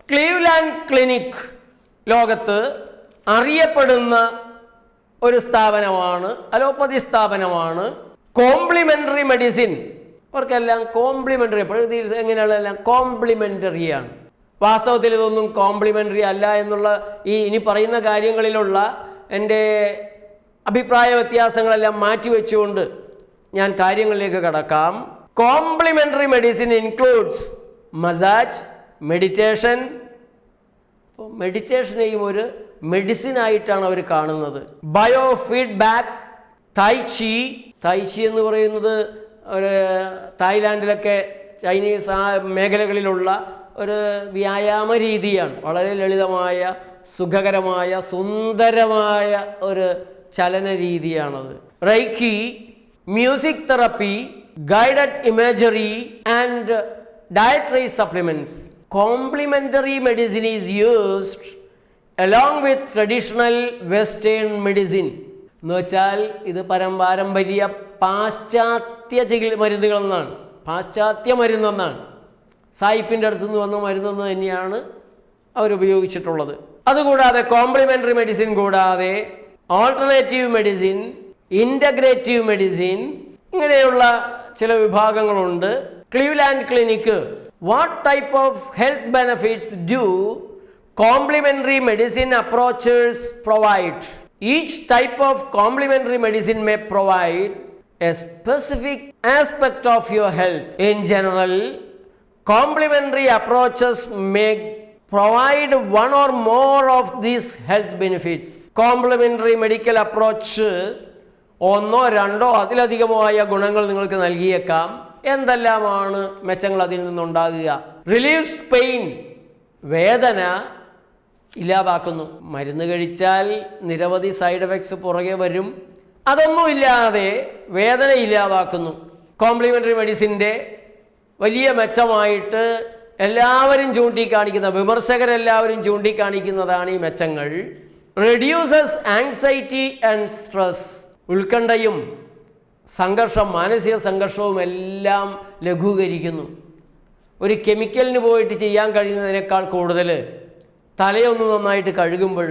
Cleveland clinic ലോകത്ത് അറിയപ്പെടുന്ന ഒരു സ്ഥാപനമാണ്, അലോപ്പതി സ്ഥാപനമാണ്. കോംപ്ലിമെൻ്ററി മെഡിസിൻ അവർക്കെല്ലാം കോംപ്ലിമെൻ്ററി, പ്രകൃതിയിൽ എങ്ങനെയുള്ളതെല്ലാം കോംപ്ലിമെൻ്ററിയാണ്. വാസ്തവത്തിൽ ഇതൊന്നും കോംപ്ലിമെൻ്ററി അല്ല എന്നുള്ള ഇനി പറയുന്ന കാര്യങ്ങളിലുള്ള എൻ്റെ അഭിപ്രായ വ്യത്യാസങ്ങളെല്ലാം മാറ്റിവെച്ചുകൊണ്ട് ഞാൻ കാര്യങ്ങളിലേക്ക് കടക്കാം. Complementary medicine includes massage, meditation. അപ്പോൾ മെഡിറ്റേഷനെയും ഒരു മെഡിസിൻ ആയിട്ടാണ് അവർ കാണുന്നത്. ബയോ ഫീഡ്ബാക്ക്, തൈച്ചി എന്ന് പറയുന്നത് ഒരു തായ്ലാൻഡിലൊക്കെ ചൈനീസ് ആ മേഖലകളിലുള്ള ഒരു വ്യായാമ രീതിയാണ്. വളരെ ലളിതമായ, സുഖകരമായ, സുന്ദരമായ ഒരു ചലന രീതിയാണത്. Reiki, music therapy, guided imagery and dietary supplements. Complementary medicine is used along with traditional western medicine. എന്ന് വെച്ചാൽ ഇത് പാരമ്പര്യ പാശ്ചാത്യ മരുന്നുകളെന്നാണ്, പാശ്ചാത്യ മരുന്നെന്നാണ്. സായിപ്പിൻ്റെ അടുത്തുനിന്ന് വന്ന മരുന്നെന്ന് തന്നെയാണ് അവരുപയോഗിച്ചിട്ടുള്ളത്. അതുകൂടാതെ കോംപ്ലിമെൻ്ററി മെഡിസിൻ കൂടാതെ ഓൾട്ടർനേറ്റീവ് മെഡിസിൻ, ഇൻ്റഗ്രേറ്റീവ് മെഡിസിൻ, ഇങ്ങനെയുള്ള ചില വിഭാഗങ്ങളുണ്ട്. Cleveland Clinic. What type of health benefits do complementary medicine approaches provide? Each type of complementary medicine may provide a specific aspect of your health. In general, complementary approaches may provide one or more of these health benefits. Complementary medical approach ഒന്നോ രണ്ടോ അതിലധികമോ ആയ ഗുണങ്ങൾ നിങ്ങൾക്ക് നൽകിയേക്കാം. എന്തെല്ലാമാണ് മെച്ചങ്ങൾ അതിൽ നിന്നുണ്ടാകുക? Relieves pain, വേദന ഇല്ലാതാക്കുന്നു. മരുന്ന് കഴിച്ചാൽ നിരവധി സൈഡ് എഫക്ട്സ് പുറകെ വരും, അതൊന്നുമില്ലാതെ വേദന ഇല്ലാതാക്കുന്നു. കോംപ്ലിമെൻ്ററി മെഡിസിൻ്റെ വലിയ മെച്ചമായിട്ട് എല്ലാവരും ചൂണ്ടിക്കാണിക്കുന്ന, വിമർശകരെല്ലാവരും ചൂണ്ടിക്കാണിക്കുന്നതാണ് ഈ മെച്ചങ്ങൾ. റെഡ്യൂസസ് ആങ്സൈറ്റി ആൻഡ് സ്ട്രെസ്, ഉത്കണ്ഠയും സംഘർഷം, മാനസിക സംഘർഷവും എല്ലാം ലഘൂകരിക്കുന്നു. ഒരു കെമിക്കലിന് പോയിട്ട് ചെയ്യാൻ കഴിയുന്നതിനേക്കാൾ കൂടുതൽ തലയൊന്ന് നന്നായിട്ട് കഴുകുമ്പോൾ,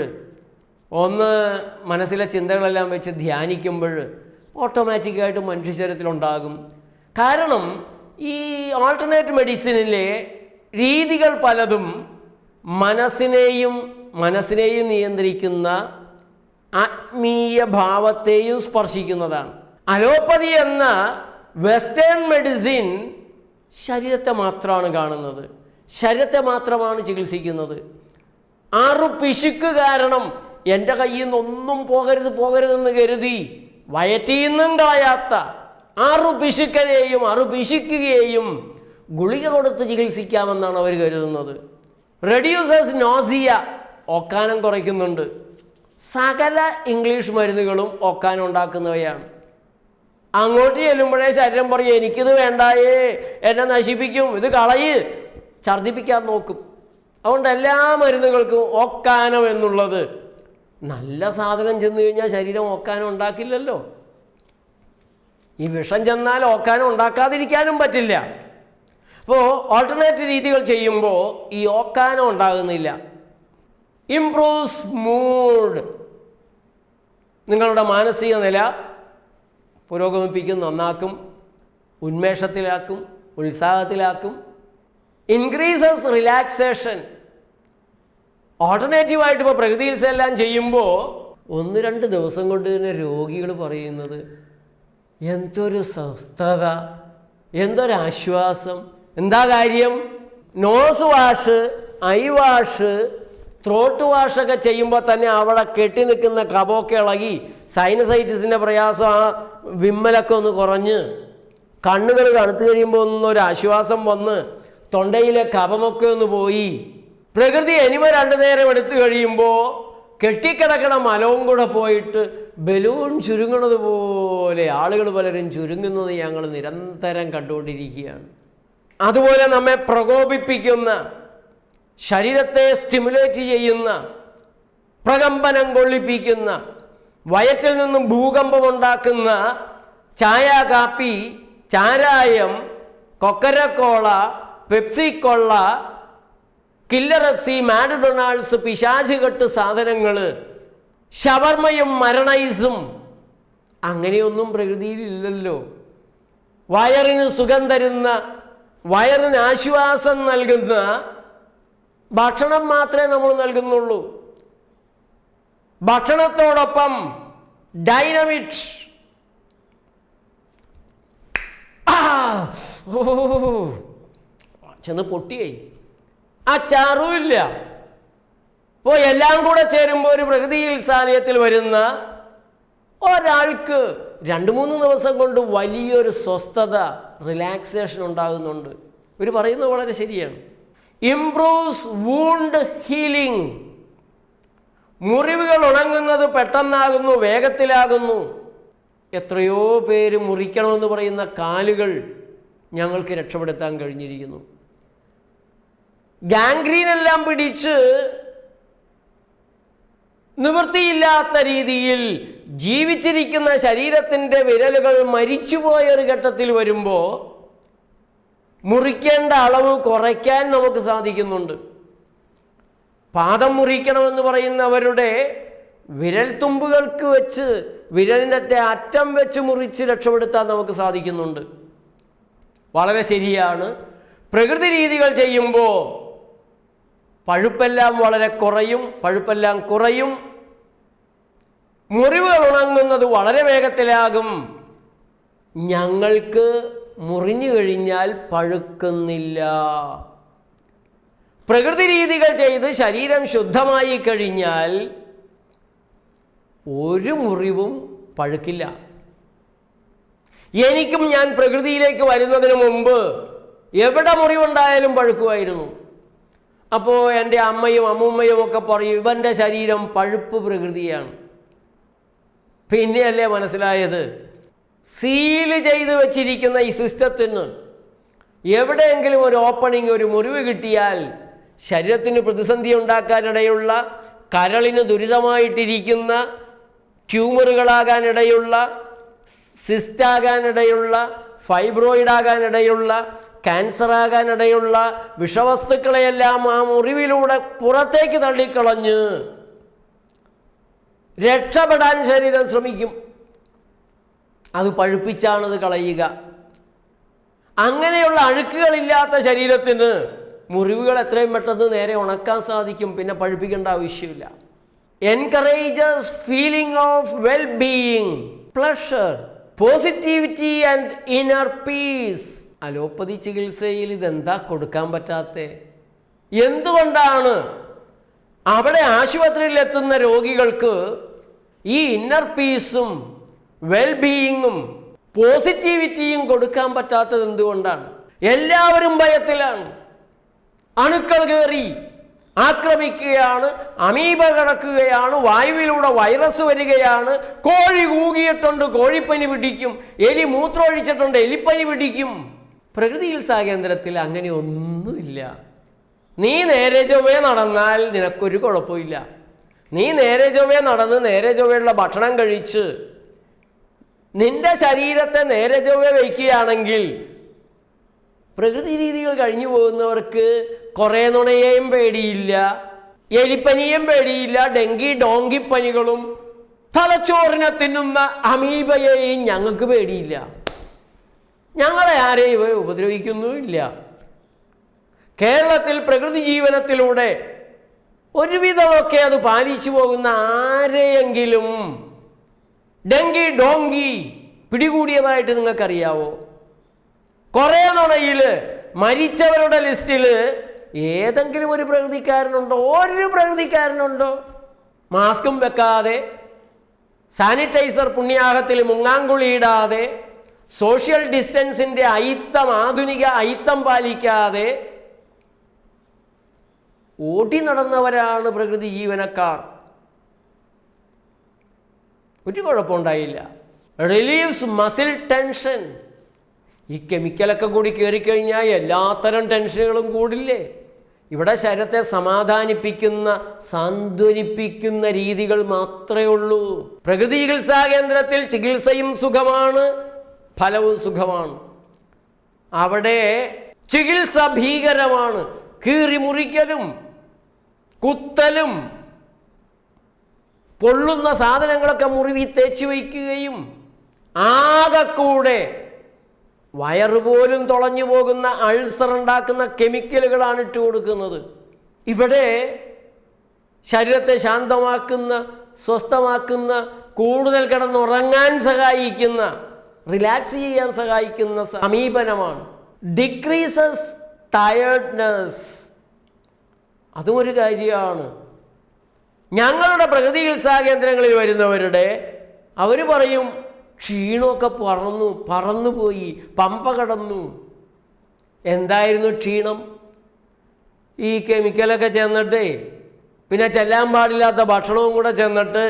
ഒന്ന് മനസ്സിലെ ചിന്തകളെല്ലാം വെച്ച് ധ്യാനിക്കുമ്പോൾ ഓട്ടോമാറ്റിക്കായിട്ട് മനുഷ്യ ശരീരത്തിലുണ്ടാകും. കാരണം ഈ ആൾട്ടർനേറ്റ് മെഡിസിനിലെ രീതികൾ പലതും മനസ്സിനെയും നിയന്ത്രിക്കുന്ന ആത്മീയ ഭാവത്തെയും സ്പർശിക്കുന്നതാണ്. അലോപ്പതി എന്ന വെസ്റ്റേൺ മെഡിസിൻ ശരീരത്തെ മാത്രമാണ് കാണുന്നത്, ശരീരത്തെ മാത്രമാണ് ചികിത്സിക്കുന്നത്. പിശുക്ക് കാരണം എൻ്റെ കയ്യിൽ നിന്നൊന്നും പോകരുതെന്ന് കരുതി വയറ്റിൽ നിന്നും കളയാത്ത പിശുക്കുകയെയും ഗുളിക കൊടുത്ത് ചികിത്സിക്കാമെന്നാണ് അവർ കരുതുന്നത്. റെഡ്യൂസസ് നോസിയ, ഓക്കാനം കുറയ്ക്കുന്നുണ്ട്. സകല ഇംഗ്ലീഷ് മരുന്നുകളും ഓക്കാനം ഉണ്ടാക്കുന്നവയാണ്. അങ്ങോട്ട് ചെല്ലുമ്പോഴേ ശരീരം പറയും എനിക്കിത് വേണ്ടായേ, എന്നെ നശിപ്പിക്കും, ഇത് കളയ്, ഛർദ്ദിപ്പിക്കാൻ നോക്കും. അതുകൊണ്ട് എല്ലാ മരുന്നുകൾക്കും ഓക്കാനം എന്നുള്ളത്, നല്ല സാധനം ചെന്ന് കഴിഞ്ഞാൽ ശരീരം ഓക്കാനം ഉണ്ടാക്കില്ലല്ലോ. ഈ വിഷം ചെന്നാൽ ഓക്കാനം ഉണ്ടാക്കാതിരിക്കാനും പറ്റില്ല. അപ്പോൾ ഓൾട്ടർനേറ്റ് രീതികൾ ചെയ്യുമ്പോൾ ഈ ഓക്കാനം ഉണ്ടാകുന്നില്ല. ഇംപ്രൂവ്സ് മൂഡ്, നിങ്ങളുടെ മാനസിക നില പുരോഗമിപ്പിക്കും, നന്നാക്കും, ഉന്മേഷത്തിലാക്കും, ഉത്സാഹത്തിലാക്കും. ഇൻക്രീസസ് റിലാക്സേഷൻ, ഓൾട്ടർനേറ്റീവായിട്ട് ഇപ്പോൾ പ്രകൃതിയിൽ എല്ലാം ചെയ്യുമ്പോൾ 1-2 ദിവസം കൊണ്ട് തന്നെ രോഗികൾ പറയുന്നത് എന്തൊരു സ്വസ്ഥത, എന്തൊരാശ്വാസം. എന്താ കാര്യം? Nose wash, eye wash, throat വാഷൊക്കെ ചെയ്യുമ്പോൾ തന്നെ അവിടെ കെട്ടി നിൽക്കുന്ന കഫമൊക്കെ ഇളകി, സൈനസൈറ്റിസിൻ്റെ പ്രയാസം, ആ വിമ്മലൊക്കെ ഒന്ന് കുറഞ്ഞ്, കണ്ണുകൾ തണുത്ത് കഴിയുമ്പോൾ ഒന്നൊരു ആശ്വാസം വന്ന്, തൊണ്ടയിലെ കഫമൊക്കെ ഒന്ന് പോയി. പ്രകൃതി എനിമ 2 നേരം എടുത്തു കഴിയുമ്പോൾ കെട്ടിക്കിടക്കണ മലവും കൂടെ പോയിട്ട് ബലൂൺ ചുരുങ്ങണത് പോലെ ആളുകൾ പലരും ചുരുങ്ങുന്നത് ഞങ്ങൾ നിരന്തരം കണ്ടുകൊണ്ടിരിക്കുകയാണ്. അതുപോലെ നമ്മെ പ്രകോപിപ്പിക്കുന്ന, ശരീരത്തെ സ്റ്റിമുലേറ്റ് ചെയ്യുന്ന, പ്രകമ്പനം കൊള്ളിപ്പിക്കുന്ന, വയറ്റിൽ നിന്നും ഭൂകമ്പമുണ്ടാക്കുന്ന ചായ, കാപ്പി, ചാരായം, കൊക്കരക്കോള, പെപ്സിക്കൊള്ള, കില്ലർ FC, മാക്ഡൊണാൾഡ്സ്, പിശാച് കെട്ട് സാധനങ്ങൾ, ഷവർമയും മരണൈസും അങ്ങനെയൊന്നും പ്രകൃതിയിലില്ലല്ലോ. വയറിന് സുഖം തരുന്ന, വയറിന് ആശ്വാസം നൽകുന്ന ഭക്ഷണം മാത്രമേ നമ്മൾ നൽകുന്നുള്ളൂ. ഭക്ഷണത്തോടൊപ്പം ഡൈനമിറ്റ്, ചെന്ന് പൊട്ടിയേ, ആ ചാറുമില്ല. അപ്പോൾ എല്ലാം കൂടെ ചേരുമ്പോൾ ഒരു പ്രകൃതി ചികിത്സാലയത്തിൽ വരുന്ന ഒരാൾക്ക് 2-3 ദിവസം കൊണ്ട് വലിയൊരു സ്വസ്ഥത, റിലാക്സേഷൻ ഉണ്ടാകുന്നുണ്ട്. ഇവർ പറയുന്നത് വളരെ ശരിയാണ്. Improves wound healing. മുറിവുകൾ ഉണങ്ങുന്നത് പെട്ടെന്നാകുന്നു, വേഗത്തിലാകുന്നു. എത്രയോ പേര് മുറിക്കണമെന്ന് പറയുന്ന കാലുകൾ ഞങ്ങൾക്ക് രക്ഷപ്പെടുത്താൻ കഴിഞ്ഞിരിക്കുന്നു. ഗാംഗ്രീനെല്ലാം പിടിച്ച് നിവൃത്തിയില്ലാത്ത രീതിയിൽ ജീവിച്ചിരിക്കുന്ന ശരീരത്തിൻ്റെ വിരലുകൾ മരിച്ചുപോയൊരു ഘട്ടത്തിൽ വരുമ്പോൾ മുറിക്കേണ്ട അളവ് കുറയ്ക്കാൻ നമുക്ക് സാധിക്കുന്നുണ്ട്. പാദം മുറിക്കണമെന്ന് പറയുന്നവരുടെ വിരൽ തുമ്പുകൾക്ക് വെച്ച്, വിരലിൻ്റെ അറ്റം വെച്ച് മുറിച്ച് രക്ഷപ്പെടുത്താൻ നമുക്ക് സാധിക്കുന്നുണ്ട്. വളരെ ശരിയാണ്. പ്രകൃതി രീതികൾ ചെയ്യുമ്പോൾ പഴുപ്പെല്ലാം വളരെ പഴുപ്പെല്ലാം കുറയും, മുറിവുകൾ ഉണങ്ങുന്നത് വളരെ വേഗത്തിലാകും. ഞങ്ങൾക്ക് മുറിഞ്ഞു കഴിഞ്ഞാൽ പഴുക്കുന്നില്ല. പ്രകൃതി രീതികൾ ചെയ്ത് ശരീരം ശുദ്ധമായി കഴിഞ്ഞാൽ ഒരു മുറിവും പഴുക്കില്ല. ഞാൻ പ്രകൃതിയിലേക്ക് വരുന്നതിന് മുമ്പ് എവിടെ മുറിവുണ്ടായാലും പഴുക്കുമായിരുന്നു. അപ്പോൾ എൻ്റെ അമ്മയും അമ്മൂമ്മയും ഒക്കെ പറയും, ഇവൻ്റെ ശരീരം പഴുപ്പ് പ്രകൃതിയാണ്. പിന്നെയല്ലേ മനസ്സിലായത്, സീല് ചെയ്ത് വെച്ചിരിക്കുന്ന ഈ സിസ്റ്റത്തിന് എവിടെയെങ്കിലും ഒരു ഓപ്പണിങ്, ഒരു മുറിവ് കിട്ടിയാൽ ശരീരത്തിന് പ്രതിസന്ധി ഉണ്ടാക്കാനിടയുള്ള, കരളിന് ദുരിതമായിട്ടിരിക്കുന്ന ട്യൂമറുകളാകാനിടയുള്ള, സിസ്റ്റാകാനിടയുള്ള, ഫൈബ്രോയിഡാകാനിടയുള്ള, ക്യാൻസർ ആകാനിടയുള്ള വിഷവസ്തുക്കളെയെല്ലാം ആ മുറിവിലൂടെ പുറത്തേക്ക് തള്ളിക്കളഞ്ഞ് രക്ഷപ്പെടാൻ ശരീരം ശ്രമിക്കും. അത് പഴുപ്പിച്ചാണത് കളയുക. അങ്ങനെയുള്ള അഴുക്കുകളില്ലാത്ത ശരീരത്തിന് മുറിവുകൾ എത്രയും പെട്ടെന്ന് നേരെ ഉണക്കാൻ സാധിക്കും. പിന്നെ പഴുപ്പിക്കേണ്ട ആവശ്യമില്ല. Encourages feeling of well being, pleasure, positivity and inner piece. Allopathy ചികിത്സയിൽ ഇതെന്താ കൊടുക്കാൻ പറ്റാത്ത? എന്തുകൊണ്ടാണ് അവിടെ ആശുപത്രിയിൽ എത്തുന്ന രോഗികൾക്ക് ഈ ഇന്നർ പീസും വെൽബീയിങ്ങും പോസിറ്റിവിറ്റിയും കൊടുക്കാൻ പറ്റാത്തത്? എന്തുകൊണ്ടാണ്? എല്ലാവരും ഭയത്തിലാണ്. അണുക്കൾ കയറി ആക്രമിക്കുകയാണ്, അമീബ കിടക്കുകയാണ്, വായുവിലൂടെ വൈറസ് വരികയാണ്, കോഴി കൂകിയിട്ടുണ്ട് കോഴിപ്പനി പിടിക്കും, എലി മൂത്രമൊഴിച്ചിട്ടുണ്ട് എലിപ്പനി പിടിക്കും. പ്രകൃതി ചികിത്സാ കേന്ദ്രത്തിൽ അങ്ങനെ ഒന്നുമില്ല. നീ നേരെ ചൊവ്വേ നടന്നാൽ നിനക്കൊരു കുഴപ്പമില്ല. നീ നേരെ ചൊവ്വേ നടന്ന് നേരെ ചൊവ്വയുള്ള ഭക്ഷണം കഴിച്ച് നിന്റെ ശരീരത്തെ നേരെ ചൊവ്വേ വയ്ക്കുകയാണെങ്കിൽ പ്രകൃതി രീതികൾ കഴിഞ്ഞു പോകുന്നവർക്ക് കുറേ നുണയെയും പേടിയില്ല, എലിപ്പനിയും പേടിയില്ല, ഡെങ്കി ഡോങ്കിപ്പനികളും തലച്ചോറിനെ തിന്നുന്ന അമീബയെയും ഞങ്ങൾക്ക് പേടിയില്ല. ഞങ്ങളെ ആരെയും ഇവർ ഉപദ്രവിക്കുന്നുമില്ല. കേരളത്തിൽ പ്രകൃതി ജീവനത്തിലൂടെ ഒരുവിധമൊക്കെ അത് പാലിച്ചു പോകുന്ന ആരെയെങ്കിലും ഡെങ്കി ഡോങ്കി പിടികൂടിയതായിട്ട് നിങ്ങൾക്കറിയാവോ? കുറേ നുണയിൽ മരിച്ചവരുടെ ലിസ്റ്റിൽ ഏതെങ്കിലും ഒരു പ്രകൃതിക്കാരനുണ്ടോ? ഒരു പ്രകൃതിക്കാരനുണ്ടോ? മാസ്കും വെക്കാതെ, സാനിറ്റൈസർ പുണ്യാഹത്തിൽ മുങ്ങാങ്കുളിയിടാതെ, സോഷ്യൽ ഡിസ്റ്റൻസിൻ്റെ ആധുനിക അയിത്തം പാലിക്കാതെ ഓടി നടന്നവരാണ് പ്രകൃതി ജീവനക്കാർ. ഒരു കുഴപ്പമുണ്ടായില്ല. Relieves muscle tension. ഈ കെമിക്കലൊക്കെ കൂടി കയറിക്കഴിഞ്ഞാൽ എല്ലാത്തരം ടെൻഷനുകളും കൂടില്ലേ? ഇവിടെ ശരീരത്തെ സമാധാനിപ്പിക്കുന്ന, സാന്ത്വനിപ്പിക്കുന്ന രീതികൾ മാത്രമേ ഉള്ളൂ. പ്രകൃതി ചികിത്സാ കേന്ദ്രത്തിൽ ചികിത്സയും സുഖമാണ്, ഫലവും സുഖമാണ്. അവിടെ ചികിത്സ ഭീകരമാണ്. കീറി മുറിക്കലും കുത്തലും പൊള്ളുന്ന സാധനങ്ങളൊക്കെ മുറിവിൽ തേച്ച് വയ്ക്കുകയും ആകെക്കൂടെ വയറുപോലും തുളഞ്ഞു പോകുന്ന അൾസർ ഉണ്ടാക്കുന്ന കെമിക്കലുകളാണ് ഇട്ട് കൊടുക്കുന്നത്. ഇവിടെ ശരീരത്തെ ശാന്തമാക്കുന്ന, സ്വസ്ഥമാക്കുന്ന, കൂടുതൽ കിടന്നുറങ്ങാൻ സഹായിക്കുന്ന, റിലാക്സ് ചെയ്യാൻ സഹായിക്കുന്ന സമീപനമാണ്. ഡിക്രീസസ് ടയർഡ്നെസ്, അതും ഒരു കാര്യമാണ്. ഞങ്ങളുടെ പ്രകൃതി ചികിത്സാ കേന്ദ്രങ്ങളിൽ വരുന്നവരുടെ അവർ പറയും ക്ഷീണമൊക്കെ പറന്നുപോയി, പമ്പ കടന്നു. എന്തായിരുന്നു ക്ഷീണം? ഈ കെമിക്കലൊക്കെ ചെന്നിട്ടേ, പിന്നെ ചെല്ലാൻ പാടില്ലാത്ത ഭക്ഷണവും കൂടെ ചെന്നിട്ട്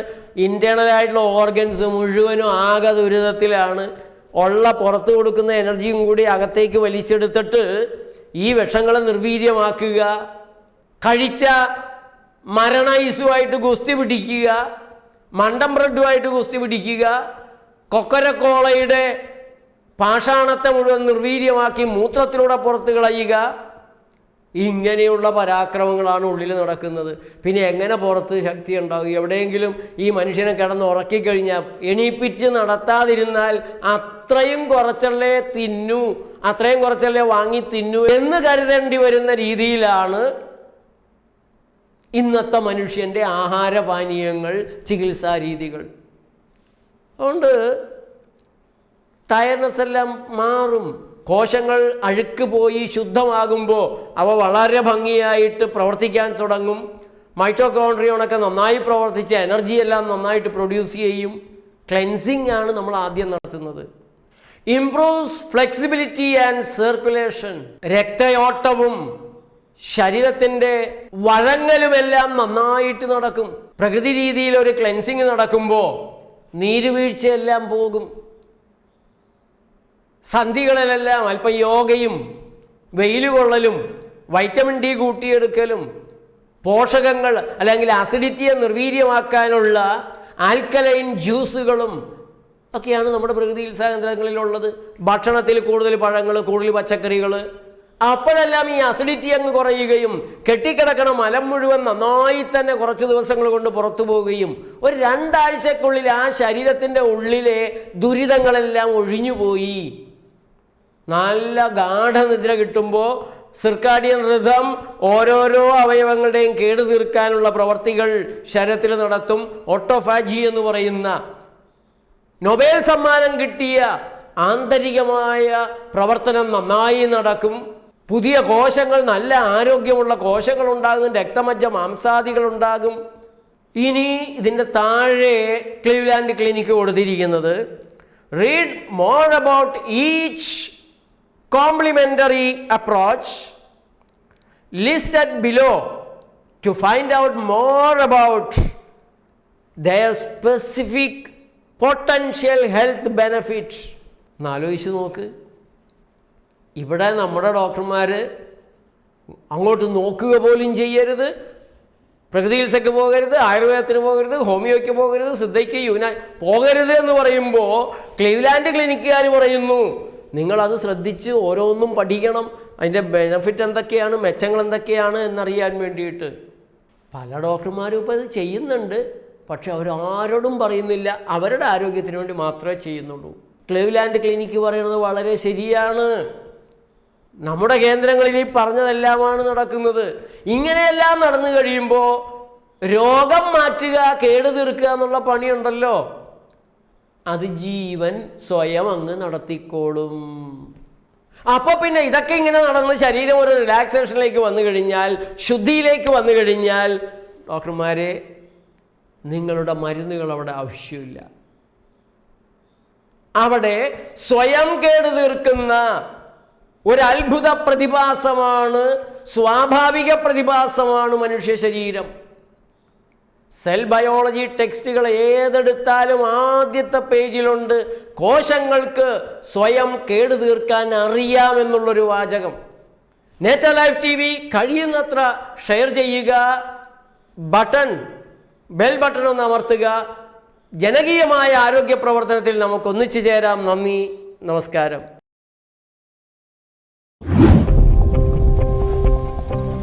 ഇൻറ്റേർണലായിട്ടുള്ള ഓർഗൻസ് മുഴുവനും ആകെ ദുരിതത്തിലാണ്. ഉള്ള പുറത്ത് കൊടുക്കുന്ന എനർജിയും കൂടി അകത്തേക്ക് വലിച്ചെടുത്തിട്ട് ഈ വിഷങ്ങളെ നിർവീര്യമാക്കുക, കഴിച്ച മരണ ഐസുമായിട്ട് ഗുസ്തി പിടിക്കുക, മണ്ടൻ ബ്രെഡുമായിട്ട് ഗുസ്തി പിടിക്കുക, കൊക്കരക്കോളയുടെ പാഷാണത്തെ മുഴുവൻ നിർവീര്യമാക്കി മൂത്രത്തിലൂടെ പുറത്ത് കളയുക. ഇങ്ങനെയുള്ള പരാക്രമങ്ങളാണ് ഉള്ളിൽ നടക്കുന്നത്. പിന്നെ എങ്ങനെ പുറത്ത് ശക്തി ഉണ്ടാകും? എവിടെയെങ്കിലും ഈ മനുഷ്യനെ കിടന്ന് ഉറക്കിക്കഴിഞ്ഞാൽ എണീപ്പിച്ച് നടത്താതിരുന്നാൽ അത്രയും കുറച്ചല്ലേ തിന്നു, അത്രയും കുറച്ചല്ലേ വാങ്ങി തിന്നു എന്ന് കരുതേണ്ടി വരുന്ന രീതിയിലാണ് ഇന്നത്തെ മനുഷ്യൻ്റെ ആഹാരപാനീയങ്ങൾ, ചികിത്സാ രീതികൾ. അതുകൊണ്ട് ടയർനെസ് എല്ലാം മാറും. കോശങ്ങൾ അഴുക്ക് പോയി ശുദ്ധമാകുമ്പോൾ അവ വളരെ ഭംഗിയായിട്ട് പ്രവർത്തിക്കാൻ തുടങ്ങും. മൈറ്റോകോൺട്രിയോണൊക്കെ നന്നായി പ്രവർത്തിച്ച് എനർജി എല്ലാം നന്നായിട്ട് പ്രൊഡ്യൂസ് ചെയ്യും. ക്ലെൻസിങ് ആണ് നമ്മൾ ആദ്യം നടത്തുന്നത്. ഇംപ്രൂവ്സ് ഫ്ലെക്സിബിലിറ്റി ആൻഡ് സർക്കുലേഷൻ, രക്തയോട്ടവും ശരീരത്തിൻ്റെ വഴങ്ങലുമെല്ലാം നന്നായിട്ട് നടക്കും. പ്രകൃതി രീതിയിൽ ഒരു ക്ലെൻസിങ് നടക്കുമ്പോൾ നീരുവീഴ്ചയെല്ലാം പോകും. സന്ധികളിലെല്ലാം അല്പം യോഗയും വെയിൽ കൊള്ളലും വൈറ്റമിൻ ഡി കൂട്ടിയെടുക്കലും പോഷകങ്ങൾ അല്ലെങ്കിൽ അസിഡിറ്റിയെ നിർവീര്യമാക്കാനുള്ള ആൽക്കലൈൻ ജ്യൂസുകളും ഒക്കെയാണ് നമ്മുടെ പ്രകൃതി ചികിത്സാ കേന്ദ്രങ്ങളിലുള്ളത്. ഭക്ഷണത്തിൽ കൂടുതൽ പഴങ്ങൾ, കൂടുതൽ പച്ചക്കറികൾ. അപ്പോഴെല്ലാം ഈ അസിഡിറ്റി അങ്ങ് കുറയുകയും കെട്ടിക്കിടക്കണ മലം മുഴുവൻ നന്നായി തന്നെ കുറച്ച് ദിവസങ്ങൾ കൊണ്ട് പുറത്തു പോവുകയും ഒരു 2 ആഴ്ചക്കുള്ളിൽ ആ ശരീരത്തിൻ്റെ ഉള്ളിലെ ദുരിതങ്ങളെല്ലാം ഒഴിഞ്ഞുപോയി. നല്ല ഗാഠനിദ്ര കിട്ടുമ്പോൾ സിർക്കാഡിയൻ റിഥം ഓരോരോ അവയവങ്ങളുടെയും കേട് തീർക്കാനുള്ള പ്രവർത്തികൾ ശരീരത്തിൽ നടത്തും. ഓട്ടോഫാജി എന്ന് പറയുന്ന നൊബേൽ സമ്മാനം കിട്ടിയ ആന്തരികമായ പ്രവർത്തനം നന്നായി നടക്കും. പുതിയ കോശങ്ങൾ, നല്ല ആരോഗ്യമുള്ള കോശങ്ങൾ ഉണ്ടാകും, രക്തമജ്ജ മാംസാദികൾ ഉണ്ടാകും. ഇനി ഇതിൻ്റെ താഴെ ക്ലീവ്ലാൻഡ് ക്ലിനിക്ക് കൊടുത്തിരിക്കുന്നത് read more about each complementary approach listed below to find out more about their specific potential health benefits. എന്നാലോചിച്ച് നോക്ക്, ഇവിടെ നമ്മുടെ ഡോക്ടർമാർ അങ്ങോട്ട് നോക്കുക പോലും ചെയ്യരുത്. പ്രകൃതി ചികിത്സയ്ക്ക് പോകരുത്, ആയുർവേദത്തിന് പോകരുത്, ഹോമിയോയ്ക്ക് പോകരുത്, സിദ്ധയ്ക്ക് പോകരുത് എന്ന് പറയുമ്പോൾ ക്ലീവ്ലാൻഡ് ക്ലിനിക്കുകാർ പറയുന്നു നിങ്ങളത് ശ്രദ്ധിച്ച് ഓരോന്നും പഠിക്കണം. അതിൻ്റെ ബെനഫിറ്റ് എന്തൊക്കെയാണ്, മെച്ചങ്ങൾ എന്തൊക്കെയാണ് എന്നറിയാൻ വേണ്ടിയിട്ട്. പല ഡോക്ടർമാരും ഇപ്പോൾ അത് ചെയ്യുന്നുണ്ട്, പക്ഷെ അവരാരോടും പറയുന്നില്ല. അവരുടെ ആരോഗ്യത്തിന് വേണ്ടി മാത്രമേ ചെയ്യുന്നുള്ളൂ. ക്ലീവ്ലാൻഡ് ക്ലിനിക്ക് പറയുന്നത് വളരെ ശരിയാണ്. നമ്മുടെ കേന്ദ്രങ്ങളിൽ ഈ പറഞ്ഞതെല്ലാമാണ് നടക്കുന്നത്. ഇങ്ങനെയെല്ലാം നടന്നു കഴിയുമ്പോൾ രോഗം മാറ്റുക, കേട് തീർക്കുക എന്നുള്ള പണിയുണ്ടല്ലോ, അത് ജീവൻ സ്വയം അങ്ങ് നടത്തിക്കോളും. അപ്പോൾ പിന്നെ ഇതൊക്കെ ഇങ്ങനെ നടന്ന് ശരീരം ഒരു റിലാക്സേഷനിലേക്ക് വന്നു കഴിഞ്ഞാൽ, ശുദ്ധിയിലേക്ക് വന്നു കഴിഞ്ഞാൽ, ഡോക്ടർമാരെ നിങ്ങളുടെ മരുന്നുകൾ അവിടെ ആവശ്യമില്ല. അവിടെ സ്വയം കേട് തീർക്കുന്ന ഒരു അത്ഭുത പ്രതിഭാസമാണ്, സ്വാഭാവിക പ്രതിഭാസമാണ് മനുഷ്യ ശരീരം. സെൽ ബയോളജി ടെക്സ്റ്റുകൾ ഏതെടുത്താലും ആദ്യത്തെ പേജിലുണ്ട് കോശങ്ങൾക്ക് സ്വയം കേട് തീർക്കാൻ അറിയാമെന്നുള്ളൊരു വാചകം. നേച്ചർ ലൈഫ് TV കഴിയുന്നത്ര ഷെയർ ചെയ്യുക, ബെൽ ബട്ടൺ ഒന്ന് അമർത്തുക. ജനകീയമായ ആരോഗ്യ പ്രവർത്തനത്തിൽ നമുക്ക് ഒന്നിച്ചു ചേരാം. നന്ദി, നമസ്കാരം.